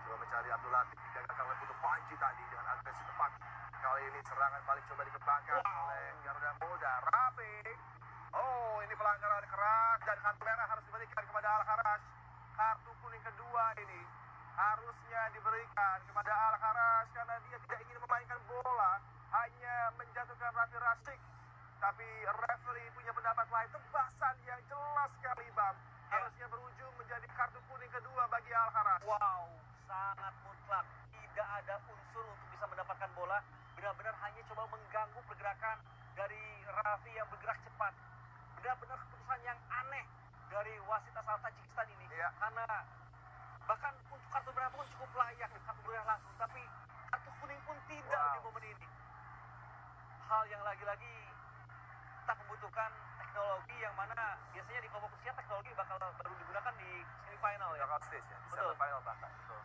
coba mencari Abdul Latif, digagalkan oleh Putu Panji tadi dengan agresi tepat. Kali ini serangan balik coba dikembangkan oleh Garuda Muda. Rafi, oh ini pelanggaran keras dan kartu merah harus diberikan kepada Al-Kharaj. Kartu kuning kedua ini harusnya diberikan kepada Al-Kharaj karena dia tidak ingin memainkan bola, hanya menjatuhkan Rafi Rashid. Tapi referee punya pendapat lain, tebasan yang jelas sekali, Bang. Harusnya berujung menjadi kartu kuning kedua bagi Al-Kharaj. Wow, sangat mutlak. Tidak ada unsur untuk bisa mendapatkan bola. Benar-benar hanya coba mengganggu pergerakan dari Rafi yang bergerak cepat. Benar-benar keputusan yang aneh dari wasit asal Tajikistan ini. Karena bahkan untuk kartu merah pun cukup layak, kartu merah langsung. Tapi kartu kuning pun tidak di momen ini. Hal yang lagi-lagi tak membutuhkan teknologi yang mana biasanya di kelompok usia teknologi bakal baru digunakan di semifinal ya. Knockout stage ya, di Betul. semifinal bahkan. Betul.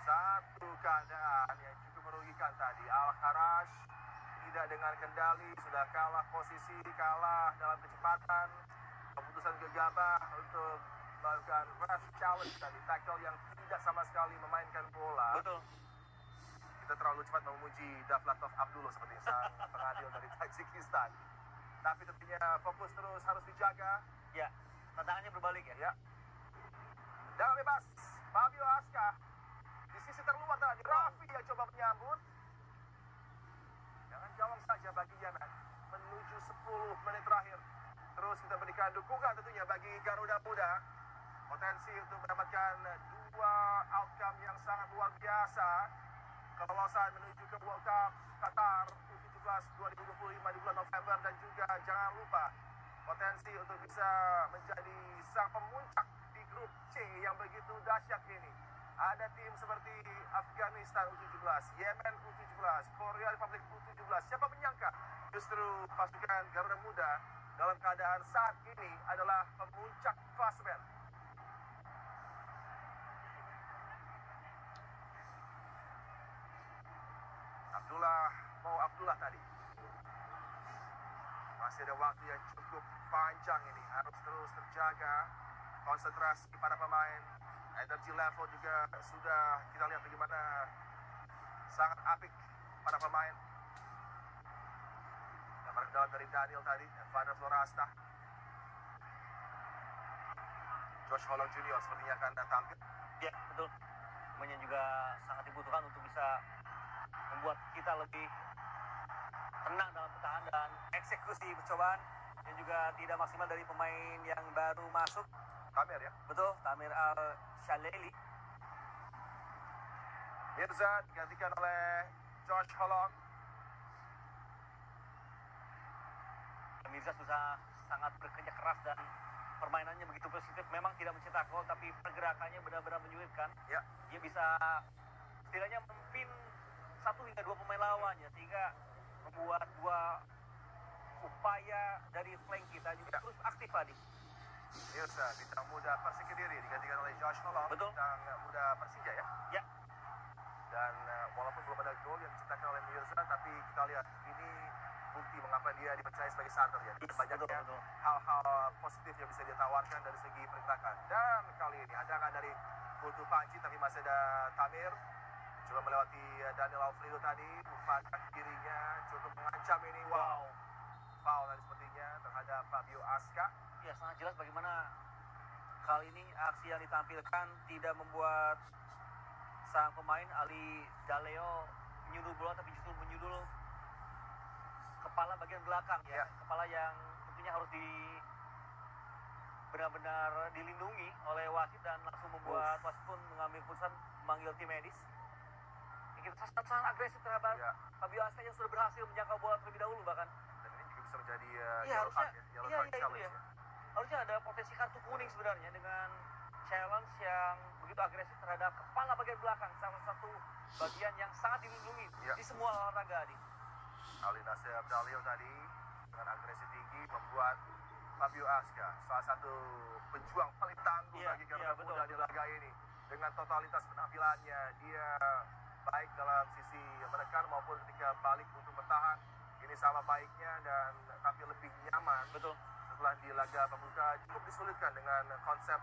Satu keadaan yang cukup merugikan tadi. Al-Kharaj tidak dengan kendali, sudah kalah posisi, kalah dalam kecepatan. Keputusan gegabah untuk melakukan rush challenge tadi, tackle yang tidak sama sekali memainkan bola. Betul. Kita terlalu cepat memuji Davlatov Abdullah seperti sang pengadil dari Tajikistan. Tapi tentunya fokus terus harus dijaga. Ya, tantangannya berbalik ya. Jangan bebas, Fabio Aska di sisi terluar tadi. Rafi yang coba menyambut. Jangan gawang saja bagi Yemen menuju 10 menit terakhir. Terus kita berikan dukungan tentunya bagi Garuda Muda. Potensi untuk mendapatkan dua outcome yang sangat luar biasa. Kelolosan menuju ke World Cup Qatar U17 2025 di bulan November, dan juga jangan lupa potensi untuk bisa menjadi sang pemuncak di grup C yang begitu dahsyat ini. Ada tim seperti Afghanistan U17, Yemen U17, Korea Republik U17. Siapa menyangka justru pasukan Garuda Muda dalam keadaan saat ini adalah pemuncak klasemen. Abdullah tadi. Masih ada waktu yang cukup panjang ini, harus terus terjaga konsentrasi para pemain. Energy level juga sudah kita lihat bagaimana sangat apik para pemain. Gambar kedalam dari Daniel tadi, Evander Florasta. Josh Holland Junior sepertinya akan tampil. Ya, betul. Pemainnya juga sangat dibutuhkan untuk bisa membuat kita lebih tenang dalam bertahan dan eksekusi percobaan, yang juga tidak maksimal dari pemain yang baru masuk. Tamir ya? Betul, Tamir Al-Shaleli. Mirza digantikan oleh Josh Holland. Mirza sudah sangat bekerja keras dan permainannya begitu positif. Memang tidak mencetak gol, tapi pergerakannya benar-benar menyulitkan. Ya. Dia bisa setidaknya memimpin 1 hingga 2 pemain lawannya, sehingga membuat dua upaya dari flank kita juga terus aktif tadi. Mirza, bintang muda Persik Kediri, digantikan oleh Josh Holland. Betul. Bintang muda Persija ya. Ya. Dan walaupun belum ada gol yang diciptakan oleh Mirza, tapi kita lihat ini bukti mengapa dia dipercaya sebagai starter ya. Banyaknya hal-hal positif yang bisa dia tawarkan dari segi pergerakan. Dan kali ini hadangan dari Putu Panji, tapi masih ada Tamir. Coba melewati Daniel Alfredo tadi, umpan kaki kirinya cukup mengancam ini. Wow. Foul tadi sepertinya terhadap Fabio Aska. Ya, sangat jelas bagaimana kali ini aksi yang ditampilkan tidak membuat sang pemain Ali Daleo menyundul bola, tapi justru menyundul kepala bagian belakang ya. Kepala yang tentunya harus benar-benar dilindungi oleh wasit, dan langsung membuat wasit pun mengambil keputusan memanggil tim medis. Kita sangat agresif terhadap Fabio Aska yang sudah berhasil menjangkau bola terlebih dahulu bahkan. Dan ini juga bisa menjadi harusnya yellow card challenge ya. harusnya ada potensi kartu kuning sebenarnya dengan challenge yang begitu agresif terhadap kepala bagian belakang, salah satu bagian yang sangat dilindungi di semua olahraga nih. Ali Nasir Abdalil tadi dengan agresi tinggi membuat Fabio Aska salah satu pejuang paling tangguh bagi Garuda Muda di laga ini. Dengan totalitas penampilannya, dia baik dalam sisi menekan maupun ketika balik untuk bertahan. Ini sama baiknya dan tapi lebih nyaman. Setelah di laga pembuka cukup disulitkan dengan konsep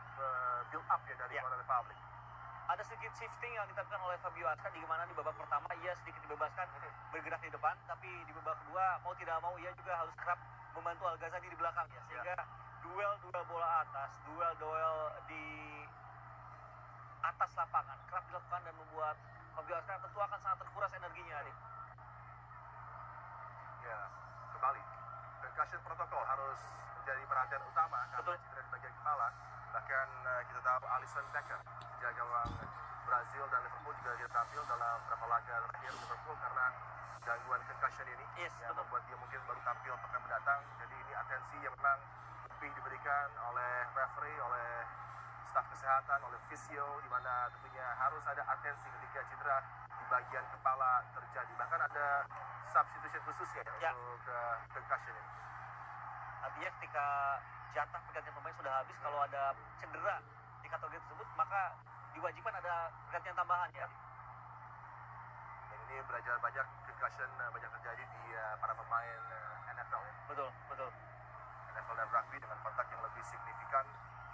build up ya dari One Republic. Ada sedikit shifting yang dilakukan oleh Fabio Aska, di mana di babak pertama ia sedikit dibebaskan bergerak di depan, tapi di babak kedua mau tidak mau ia juga harus kerap membantu Al Ghazali di belakangnya, sehingga duel bola atas, duel di atas lapangan kerap dilakukan dan membuat Fabio Aska tentu akan sangat terkuras energinya nih. Ya, kembali concussion protokol harus menjadi perhatian utama karena cedera di bagian kepala. Bahkan kita tahu Alisson Becker, penjaga gawang Brazil dan Liverpool juga tidak tampil dalam beberapa laga terakhir Liverpool karena gangguan concussion ini yang membuat dia mungkin baru tampil pekan mendatang. Jadi ini atensi yang memang lebih diberikan oleh referee, oleh staf kesehatan, oleh fisio, di mana tentunya harus ada atensi ketika cedera di bagian kepala terjadi. Bahkan ada substitution khususnya untuk concussion ini. Artinya ketika jatah pergantian pemain sudah habis, kalau ada cedera di kategori tersebut, maka diwajibkan ada pergantian tambahan ya. Dan ini belajar banyak concussion banyak terjadi di para pemain NFL ya. Betul. NFL dan rugby dengan kontak yang lebih signifikan.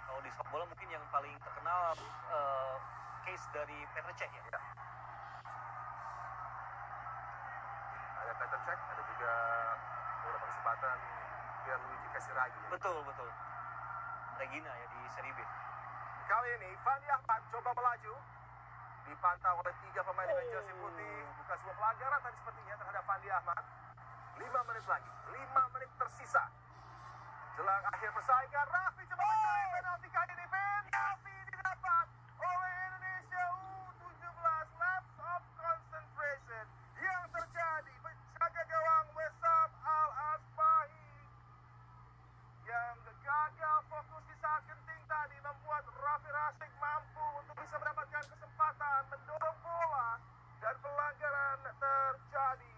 Kalau di sepak bola mungkin yang paling terkenal case dari Petr Cech ya. Ada Petr Cech, ada juga beberapa kesempatan Pierluigi Casiraghi. Betul. Regina ya di Serie B. Kali ini Fandi Ahmad coba melaju, dipantau oleh 3 pemain dengan jersey putih. Bukan sebuah pelanggaran tadi sepertinya terhadap Fandi Ahmad. 5 menit lagi, 5 menit tersisa jelang akhir persaingan. Raffi coba mencuri penalti kali ini. Penalti didapat oleh Indonesia U17. Lapse of concentration yang terjadi. Penjaga gawang Wessam Al-Asbahi yang gagal fokus di saat genting tadi membuat Raffi Rashid mampu untuk bisa mendapatkan kesempatan mendorong bola dan pelanggaran terjadi.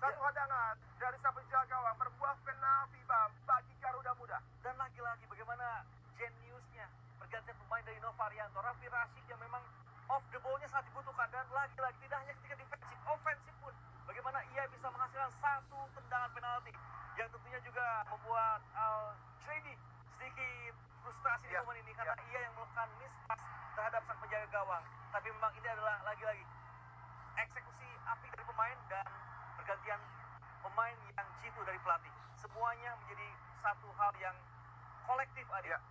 Satu hadangan dari sang penjaga gawang berbuah penalti bagi Garuda Muda. Dan lagi-lagi bagaimana jeniusnya pergantian pemain dari Novarianto, Raffi Rashid yang memang off the ball-nya sangat dibutuhkan, dan lagi-lagi tidak hanya ketika defensif, ofensif pun bagaimana ia bisa menghasilkan satu tendangan penalti yang tentunya juga membuat Al-Tredi sedikit frustrasi di momen ini karena ia yang melakukan mispass terhadap sang penjaga gawang. Tapi memang ini adalah lagi-lagi eksekusi apik dari pemain dan pergantian pemain yang jitu dari pelatih. Semuanya menjadi satu hal yang kolektif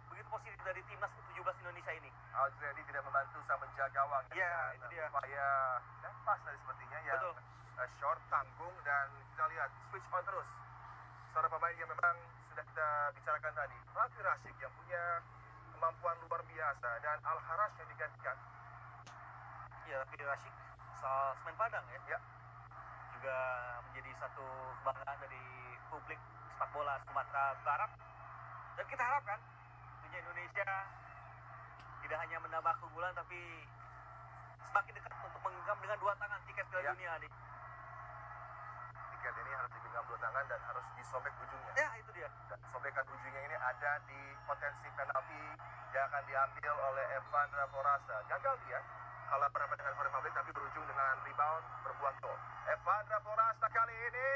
begitu positif dari timnas U17 Indonesia ini. Al-Tredi tidak membantu sang penjaga gawang. Itu dia. Upaya pas tadi sepertinya yang short, tanggung, dan kita lihat switch on terus. Seorang pemain yang memang sudah kita bicarakan tadi, Raffi Rashid yang punya kemampuan luar biasa, dan Al-Harash yang digantikan. Ya, Raffi Rashid semen Padang ya. Juga menjadi satu kebanggaan dari publik sepak bola Sumatera Barat. Dan kita harapkan tentunya Indonesia tidak hanya menambah keunggulan, tapi semakin dekat untuk menggenggam dengan 2 tangan tiket Piala Dunia nih. Tiket ini harus digenggam 2 tangan dan harus disobek ujungnya. Ya, itu dia. Dan sobekan ujungnya ini ada di potensi penalti yang akan diambil oleh Evandra Forasta. Gagal dia kalah berapa dengan One Republic, tapi berujung dengan rebound berbuah gol. Evandra Forasta kali ini.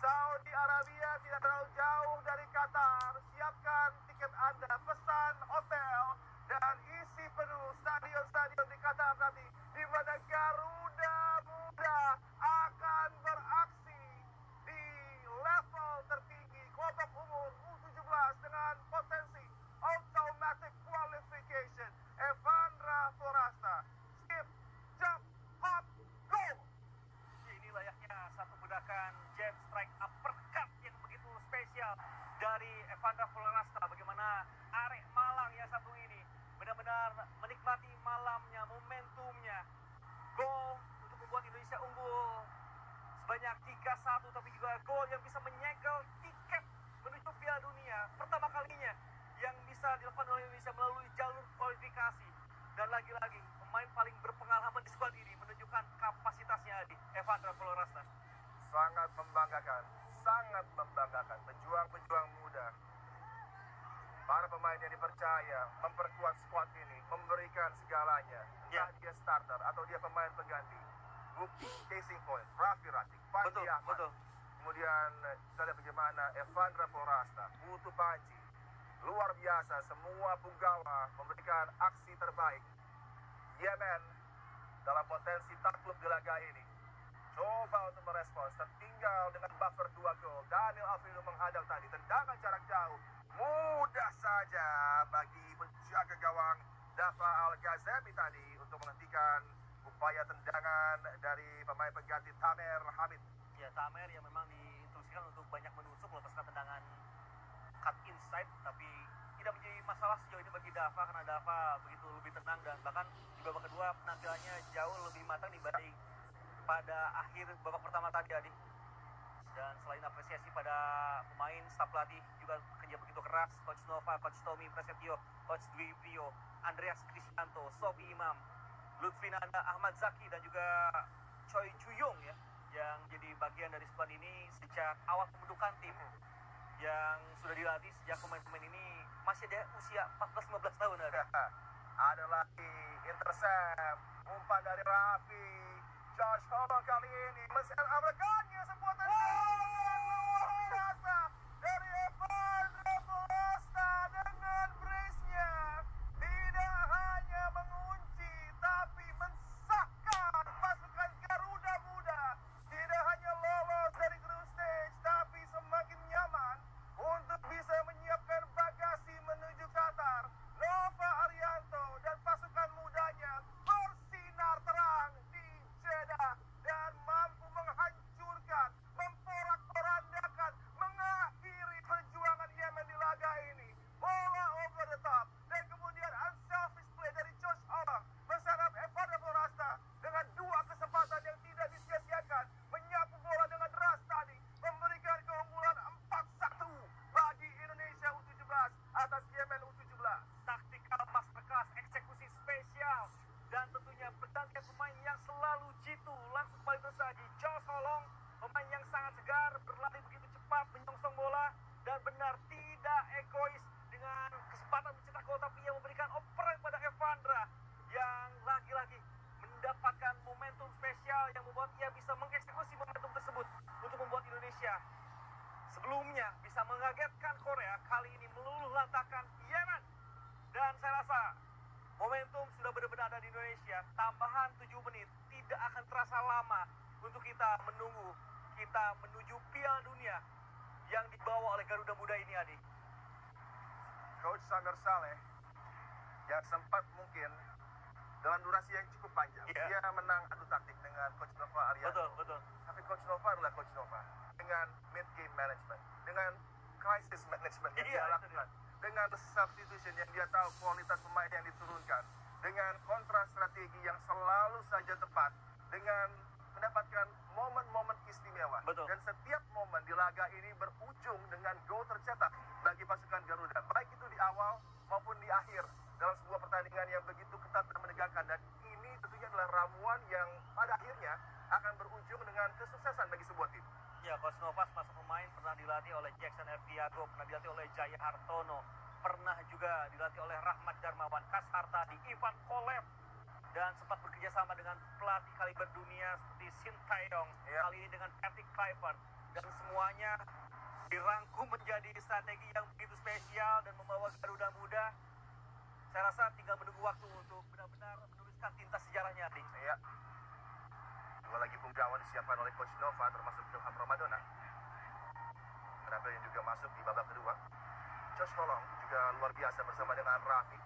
Saudi Arabia tidak terlalu jauh dari Qatar. Siapkan tiket Anda, pesan hotel, dan isi penuh stadion-stadion di Qatar nanti, di mana Garuda Muda akan beraksi di level tertinggi kelompok umur U17 dengan potensi automatic qualification. Evandra Forasta, skip, jump, hop, go. Ini layaknya satu ledakan jab strike uppercut yang begitu spesial dari Evandra Forasta. Bagaimana arek Malang yang satu ini benar-benar menikmati malamnya, momentumnya. Gol untuk membuat Indonesia unggul sebanyak 3-1, tapi juga gol yang bisa menyegel tiket menuju Piala Piala Dunia pertama kalinya yang bisa dilakukan oleh Indonesia melalui jalur kualifikasi. Dan lagi-lagi pemain paling berpengalaman di skuad ini menunjukkan kapasitasnya di Evandra Polorasta. Sangat membanggakan, sangat membanggakan. Pejuang-pejuang muda, para pemain yang dipercaya memperkuat skuad ini, memberikan segalanya. Entah dia starter atau dia pemain pengganti. Bukti, casing point, Raffi Rashid, Fandi Ahmad. Betul. Kemudian kita lihat bagaimana Evandra Polorasta, Putu Panji. Luar biasa, semua punggawa memberikan aksi terbaik. Yemen dalam potensi takluk di laga ini. Coba untuk merespons, tertinggal dengan buffer 2 gol. Daniel Afrilu menghadang tadi, tendangan jarak jauh. Mudah saja bagi penjaga gawang Dafa Al-Ghazami tadi untuk menghentikan upaya tendangan dari pemain pengganti Tamer Hamid. Ya, Tamer yang memang diinstruksikan untuk banyak menusuk melepaskan tendangan cut inside, tapi tidak menjadi masalah sejauh ini bagi Dafa karena Dafa begitu lebih tenang dan bahkan di babak kedua penampilannya jauh lebih matang dibanding pada akhir babak pertama tadi, Adi. Dan selain apresiasi pada pemain, staf pelatih juga kerja begitu keras. Coach Nova, Coach Tommy Prasetyo, Coach Dwi Prio, Andreas Krisyanto, Sofi Imam, Lutfinanda Ahmad Zaki dan juga Choi Chuyong ya, yang jadi bagian dari squad ini sejak awal pembentukan tim, yang sudah dilatih sejak pemain-pemain ini masih ada usia 14-15 tahun. Ada lagi intercept, umpan dari Raffi. Josh Holland kali ini mengamankannya sebuah tendangan luar biasa dari Evandra Polorasta dengan brace-nya. Tidak hanya mengunci tapi mensahkan pasukan Garuda Muda. Tidak hanya lolos dari group stage tapi semakin nyaman untuk bisa menyiapkan bagasi menuju Qatar. Nova Arianto dan pasukan mudanya bersinar terang di Jeddah dan mampu menghancurkan, memporak-porandakan, mengakhiri perjuangan Yemen di laga ini. Bola over the top dan kemudian unselfish play dari Josh Holland bersama Evandra Polorasta dengan 2 kesempatan yang tidak disia-siakan, menyapu bola dengan deras tadi, memberikan keunggulan 4-1 bagi Indonesia U17 atas Yemen U17. Taktikal masterclass, eksekusi spesial, dan tentunya pergantian pemain yang selalu jitu. Langsung kembali tersaji Josh Holland, pemain yang sangat segar, berlari begitu cepat, menyongsong bola, dan benar tidak egois dengan kesempatan mencetak gol, tapi ia memberikan operan kepada Evandra yang lagi-lagi mendapatkan momentum spesial yang membuat ia bisa mengeksekusi momentum tersebut untuk membuat Indonesia sebelumnya bisa mengagetkan Korea, kali ini meluluh lantakan Yemen. Dan saya rasa momentum sudah benar-benar ada di Indonesia. Tambahan 7 menit tidak akan terasa lama untuk kita menunggu, kita menuju Piala Dunia yang dibawa oleh Garuda Muda ini, Adi. Coach Samir Saleh yang sempat mungkin dalam durasi yang cukup panjang dia menang adu taktik dengan Coach Nova Arianto. Betul. Tapi Coach Nova adalah Coach Nova dengan mid game management, dengan crisis management yang dia lakukan, dengan substitution yang dia tahu kualitas pemain yang diturunkan, dengan kontra strategi yang selalu saja tepat, dengan mendapatkan momen-momen istimewa. Betul. Dan setiap momen di laga ini berujung dengan gol tercetak bagi pasukan Garuda, baik itu di awal maupun di akhir dalam sebuah pertandingan yang begitu ketat dan menegangkan. Dan ini tentunya adalah ramuan yang pada akhirnya akan berujung dengan kesuksesan bagi sebuah tim. Ya, Coach Nova masuk pemain pernah dilatih oleh Jackson Eviago, pernah dilatih oleh Jaya Hartono, pernah juga dilatih oleh Rahmat Darmawan, Kas Hartadi, Ivan Kolev, dan sempat bekerja sama dengan pelatih kaliber dunia seperti Shin Taeyong, kali ini dengan Patrick Kluivert, dan semuanya dirangkum menjadi strategi yang begitu spesial dan membawa Garuda Muda. Saya rasa tinggal menunggu waktu untuk benar-benar menuliskan tinta sejarahnya, Adi. Iya. Dua lagi punggawa disiapkan oleh Coach Nova, termasuk Ilham Ramadona. Penampil yang juga masuk di babak kedua. Josh Holland juga luar biasa bersama dengan Raffi,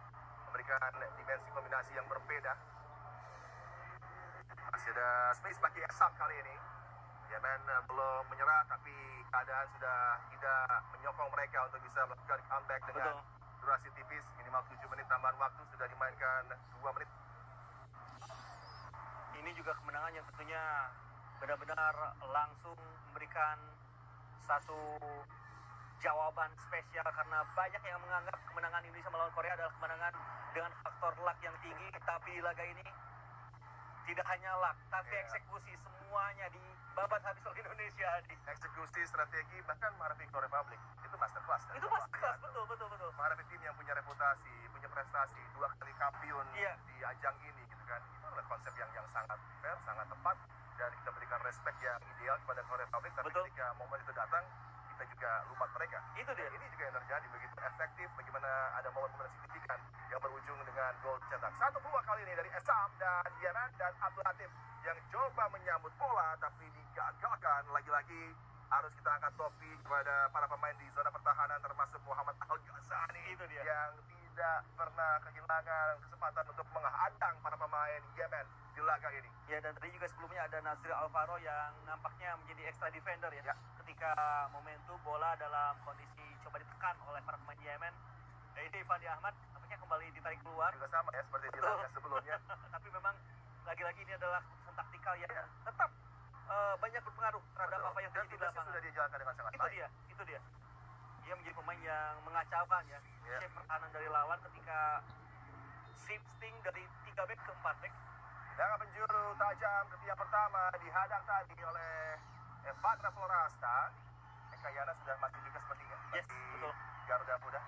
memberikan dimensi kombinasi yang berbeda. Masih ada space bagi Esam kali ini. Yemen belum menyerah, tapi keadaan sudah tidak menyokong mereka untuk bisa melakukan comeback dengan durasi tipis, minimal 7 menit tambahan waktu, sudah dimainkan 2 menit. Ini juga kemenangan yang tentunya benar-benar langsung memberikan satu jawaban spesial karena banyak yang menganggap kemenangan Indonesia melawan Korea adalah kemenangan dengan faktor luck yang tinggi, tapi di laga ini tidak hanya luck, tapi eksekusi semuanya dibabat habis oleh Indonesia. Eksekusi, strategi, bahkan menghadapi Korea Republic itu masterclass. Itu masterclass, betul. Menghadapi tim yang punya reputasi, punya prestasi, 2 kali kampiun di ajang ini gitu kan. Itu adalah konsep yang sangat fair, sangat tepat, dan kita berikan respect yang ideal kepada Korea Republic. Tapi ketika momen itu datang, kita juga lupa mereka. Itu dia. Ini juga yang terjadi, begitu efektif, bagaimana ada momen-momen signifikan yang berujung dengan gol cetak. 1 peluang kali ini dari Esam dan Yemen dan Abdul Latif yang coba menyambut bola tapi digagalkan. Lagi-lagi harus kita angkat topi kepada para pemain di zona pertahanan termasuk Muhammad Al-Ghazani yang tidak pernah kehilangan kesempatan untuk menghadang para pemain Yemen di laga ini. Ya, dan tadi juga sebelumnya ada Nazril Alvaro yang nampaknya menjadi extra defender ya. Ketika momentum bola dalam kondisi coba ditekan oleh para pemain Yemen. Dan ini Fandi Ahmad nampaknya kembali ditarik keluar. Juga sama ya seperti di laga sebelumnya. Tapi memang lagi-lagi ini adalah keputusan taktikal yang tetap banyak berpengaruh terhadap apa yang terjadi di lapangan. Sudah dijalankan dengan sangat baik. Itu dia. Dia menjadi pemain yang mengacaukan ya. Shape pertahanan dari lawan ketika shifting dari 3 back ke 4 back. Dengan penjuru tajam ke tiang pertama dihadang tadi oleh Evandra Florasta. Eka Yana sudah masih juga sepertinya bagi Garuda Muda.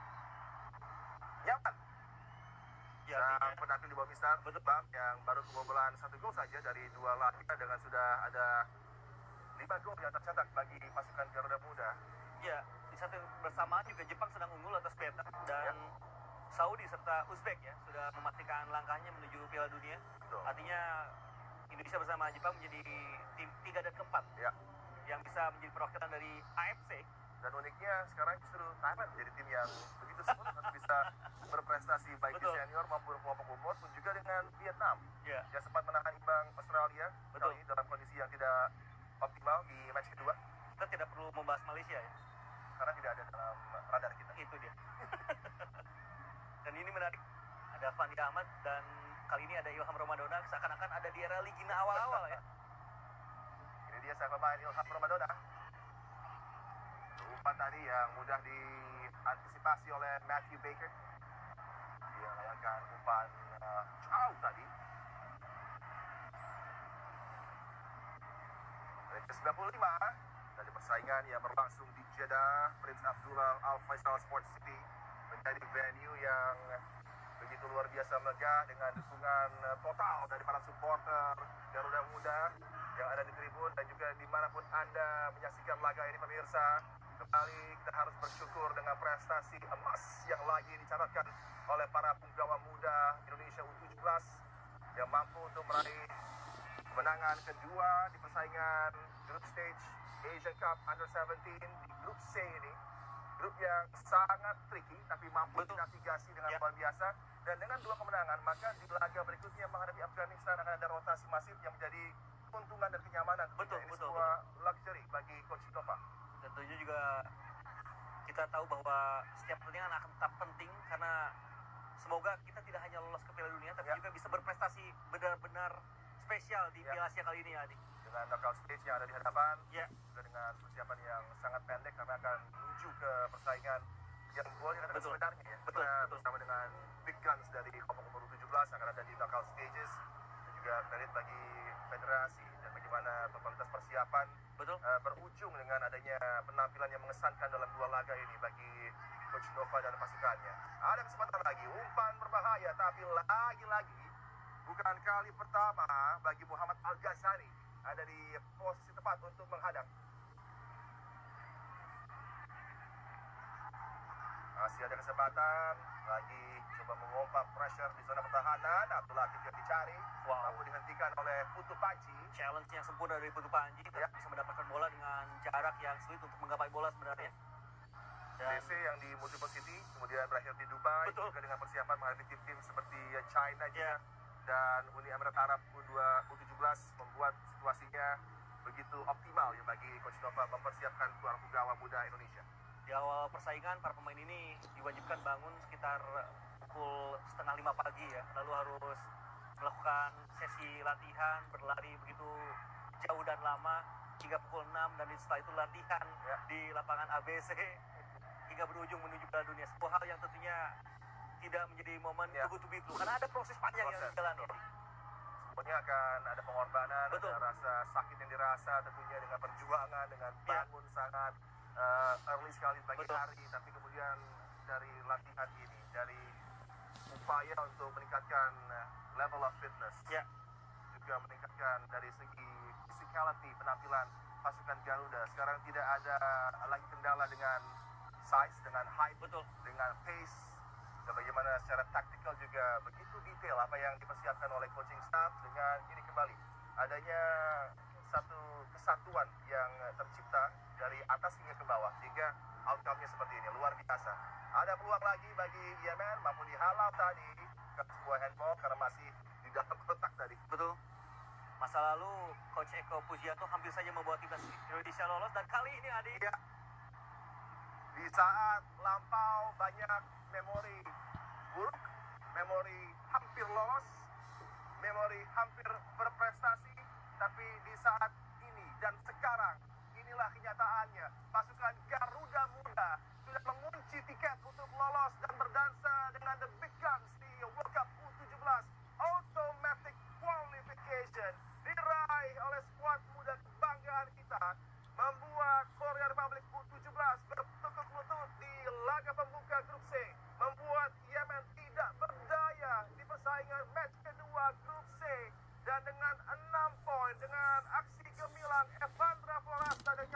Nyaman. Sang penampil di bawah Mister Bam yang baru kebobolan 1 gol saja dari 2 laga dengan sudah ada 5 gol yang tercetak bagi pasukan Garuda Muda. Ya, di satu bersamaan juga Jepang sedang unggul atas Vietnam dan Saudi serta Uzbek ya sudah memastikan langkahnya menuju Piala Dunia. Artinya Indonesia bersama Jepang menjadi tim 3 dan keempat yang bisa menjadi perwakilan dari AFC. Dan uniknya sekarang justru Thailand menjadi tim yang begitu smooth untuk bisa berprestasi baik di senior maupun kelompok umur, pun juga dengan Vietnam yang sempat menahan imbang Australia kali ini dalam kondisi yang tidak optimal di match kedua. Kita tidak perlu membahas Malaysia ya, karena tidak ada dalam radar kita. Itu dia. Dan ini menarik, ada Fandi Ahmad dan kali ini ada Ilham Ramadona, seakan-akan ada di era Ligina awal-awal ya. Ini dia sang pemain Ilham Ramadona. Umpan tadi yang mudah diantisipasi oleh Matthew Baker. Dia melayangkan umpan jauh tadi. Menit ke-95 dari persaingan yang berlangsung di Jeddah, Prince Abdullah Al Faisal Sports City menjadi venue yang begitu luar biasa megah dengan dukungan total dari para supporter Garuda Muda yang ada di tribun dan juga dimanapun Anda menyaksikan laga ini pemirsa. Kembali kita harus bersyukur dengan prestasi emas yang lagi dicatatkan oleh para punggawa muda Indonesia U17 yang mampu untuk meraih kemenangan kedua di persaingan Group Stage Asian Cup Under-17 di Grup C ini. Grup yang sangat tricky tapi mampu dinavigasi dengan luar biasa. Dan dengan 2 kemenangan maka di laga berikutnya menghadapi Afghanistan akan ada rotasi masif yang menjadi keuntungan dan kenyamanan. Ini sebuah luxury bagi Coach Nova. Tentunya juga kita tahu bahwa setiap pertandingan akan tetap penting karena semoga kita tidak hanya lolos ke Piala Dunia tapi juga bisa berprestasi benar-benar spesial di Piala Asia kali ini, Adi. Dengan knockout stage yang ada di hadapan, juga dengan persiapan yang sangat pendek karena akan menuju ke persaingan yang golnya adalah sebenarnya ya. Bersama dengan Big Guns dari kelompok umur 17 akan ada di knockout stages dan juga kredit bagi federasi dan bagaimana totalitas persiapan berujung dengan adanya penampilan yang mengesankan dalam 2 laga ini bagi Coach Nova dan pasukannya. Ada kesempatan lagi, umpan berbahaya tapi lagi-lagi bukan kali pertama bagi Muhammad Al-Ghazani ada di posisi tepat untuk menghadang. Masih ada kesempatan lagi coba mengompak pressure di zona pertahanan. Abdul Latif yang dicari mampu dihentikan oleh Putu Panji. Challenge yang sempurna dari Putu Panji bisa mendapatkan bola dengan jarak yang sulit untuk menggapai bola sebenarnya. DC yang di multiple city kemudian berakhir di Dubai juga dengan persiapan menghadapi tim-tim seperti China dan Uni Emirat Arab U17 membuat situasinya begitu optimal ya bagi Coach Nova mempersiapkan para punggawa muda Indonesia. Di awal persaingan para pemain ini diwajibkan bangun sekitar pukul 4:30 pagi ya, lalu harus melakukan sesi latihan berlari begitu jauh dan lama hingga pukul 6 dan setelah itu latihan di lapangan ABC hingga berujung menuju Piala Dunia. Sebuah hal yang tentunya tidak menjadi momen too good to be true, karena ada proses panjang yang dijalani. Semuanya akan ada pengorbanan, betul, ada rasa sakit yang dirasa tentunya dengan perjuangan, dengan bangun sangat early sekali pagi hari, tapi kemudian dari latihan ini, dari upaya untuk meningkatkan level of fitness, juga meningkatkan dari segi physicality penampilan pasukan Garuda. Sekarang tidak ada lagi kendala dengan size, dengan height, dengan pace, dan bagaimana secara taktikal juga begitu detail apa yang dipersiapkan oleh coaching staff. Dengan ini kembali adanya satu kesatuan yang tercipta dari atas hingga ke bawah, sehingga outcome-nya seperti ini, luar biasa. Ada peluang lagi bagi Yemen, mampu dihalau tadi ke sebuah handball karena masih di dalam kotak tadi. Betul. Masa lalu Coach Eko Pujianto hampir saja membawa timnas Indonesia lolos, dan kali ini Adi, di saat lampau banyak memori buruk, memori hampir lolos,